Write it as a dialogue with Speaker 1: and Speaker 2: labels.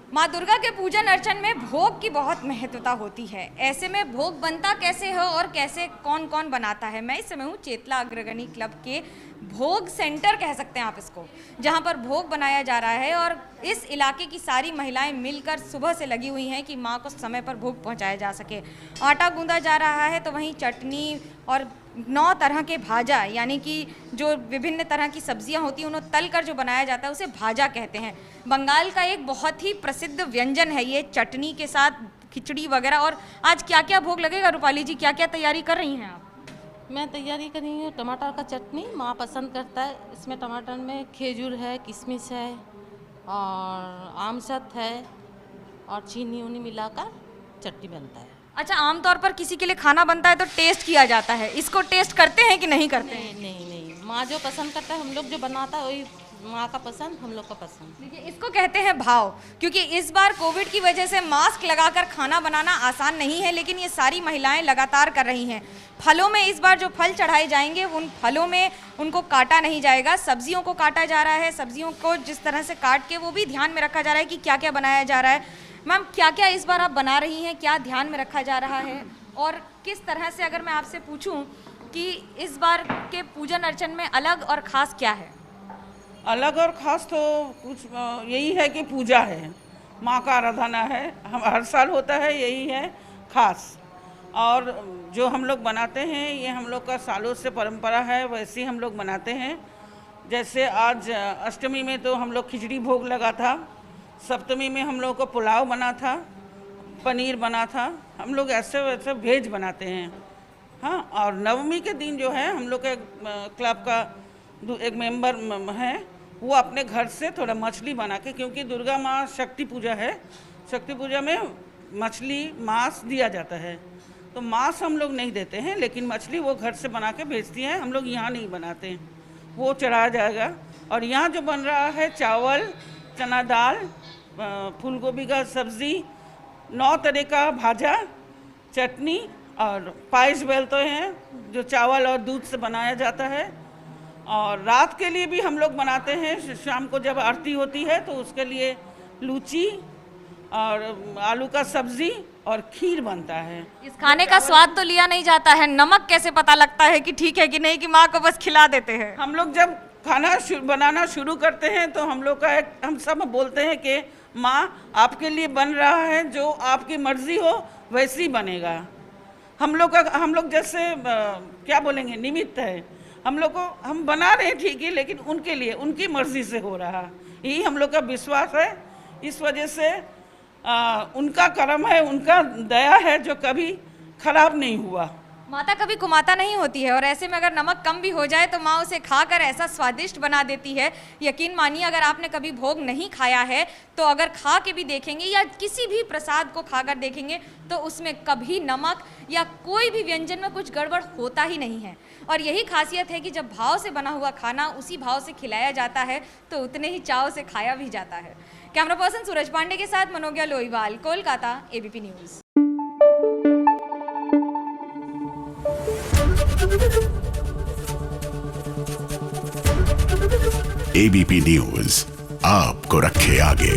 Speaker 1: माँ दुर्गा के पूजन अर्चन में भोग की बहुत महत्वता होती है। ऐसे में भोग बनता कैसे हो और कैसे कौन कौन बनाता है। मैं इस समय हूँ चेतला अग्रगणी क्लब के भोग सेंटर कह सकते हैं आप इसको, जहाँ पर भोग बनाया जा रहा है और इस इलाके की सारी महिलाएं मिलकर सुबह से लगी हुई हैं कि माँ को समय पर भोग पहुँचाया जा सके। आटा गूंदा जा रहा है तो वहीं चटनी और 9 तरह के भाजा, यानी कि जो विभिन्न तरह की सब्जियां होती हैं उन्हें तल कर जो बनाया जाता है उसे भाजा कहते हैं। बंगाल का एक बहुत ही प्रसिद्ध व्यंजन है ये, चटनी के साथ खिचड़ी वगैरह। और आज क्या क्या भोग लगेगा रूपाली जी, क्या क्या तैयारी कर रही हैं आप?
Speaker 2: मैं तैयारी कर रही हूँ टमाटर का चटनी, माँ पसंद करता है। इसमें टमाटर में खजूर है, किशमिश है और आमसत है और चीनी उनी मिलाकर चटनी बनता है।
Speaker 1: अच्छा, आमतौर पर किसी के लिए खाना बनता है तो टेस्ट किया जाता है, इसको टेस्ट करते हैं कि नहीं करते हैं?
Speaker 2: नहीं, माँ जो पसंद करता है, हम लोग जो बनाता है वही माँ का पसंद, हम लोग का पसंद।
Speaker 1: देखिए, इसको कहते हैं भाव, क्योंकि इस बार कोविड की वजह से मास्क लगाकर खाना बनाना आसान नहीं है, लेकिन ये सारी महिलाएं लगातार कर रही हैं। फलों में इस बार जो फल चढ़ाए जाएंगे उन फलों में उनको काटा नहीं जाएगा, सब्जियों को काटा जा रहा है। सब्जियों को जिस तरह से काट के वो भी ध्यान में रखा जा रहा है कि क्या क्या बनाया जा रहा है। मैम, क्या क्या इस बार आप बना रही हैं, क्या ध्यान में रखा जा रहा है और किस तरह से, अगर मैं आपसे पूछूं कि इस बार के पूजन अर्चन में अलग और ख़ास क्या है?
Speaker 3: अलग और ख़ास तो कुछ यही है कि पूजा है, माँ का आराधना है, हम हर साल होता है, यही है ख़ास। और जो हम लोग बनाते हैं ये हम लोग का सालों से परंपरा है, वैसे ही हम लोग बनाते हैं। जैसे आज अष्टमी में तो हम लोग खिचड़ी भोग लगा था, सप्तमी में हम लोग को पुलाव बना था, पनीर बना था। हम लोग ऐसे वैसे वेज बनाते हैं। हाँ, और नवमी के दिन जो है हम लोग के क्लब का एक मेंबर है, वो अपने घर से थोड़ा मछली बना के, क्योंकि दुर्गा माँ शक्ति पूजा है, शक्ति पूजा में मछली मांस दिया जाता है, तो मांस हम लोग नहीं देते हैं, लेकिन मछली वो घर से बना के भेजती हैं। हम लोग यहाँ नहीं बनाते हैं, वो चढ़ाया जाएगा। और यहाँ जो बन रहा है चावल, चना दाल, फूल गोभी का सब्ज़ी, 9 तरह का भाजा, चटनी और पायस बेलते हैं जो चावल और दूध से बनाया जाता है। और रात के लिए भी हम लोग बनाते हैं, शाम को जब आरती होती है तो उसके लिए लूची और आलू का सब्ज़ी और खीर बनता है।
Speaker 1: इस खाने का स्वाद तो लिया नहीं जाता है, नमक कैसे पता लगता है कि ठीक है कि नहीं, कि माँ को बस खिला देते हैं?
Speaker 3: हम लोग जब खाना बनाना शुरू करते हैं तो हम लोग का हम सब बोलते हैं कि माँ आपके लिए बन रहा है, जो आपकी मर्जी हो वैसे ही बनेगा। हम लोग जैसे क्या बोलेंगे, निमित्त है। हम लोग को हम बना रहे हैं ठीक है, लेकिन उनके लिए उनकी मर्जी से हो रहा, यही हम लोग का विश्वास है। इस वजह से उनका कर्म है, उनका दया है जो कभी खराब नहीं हुआ।
Speaker 1: माता कभी कुमाता नहीं होती है और ऐसे में अगर नमक कम भी हो जाए तो माँ उसे खाकर ऐसा स्वादिष्ट बना देती है। यकीन मानिए, अगर आपने कभी भोग नहीं खाया है तो अगर खा के भी देखेंगे या किसी भी प्रसाद को खाकर देखेंगे तो उसमें कभी नमक या कोई भी व्यंजन में कुछ गड़बड़ होता ही नहीं है। और यही खासियत है कि जब भाव से बना हुआ खाना उसी भाव से खिलाया जाता है तो उतने ही चाव से खाया भी जाता है। कैमरा पर्सन सूरज पांडे के साथ Manogya Loiwal, Kolkata, ABP news.
Speaker 4: ABP news आपको रखे आगे।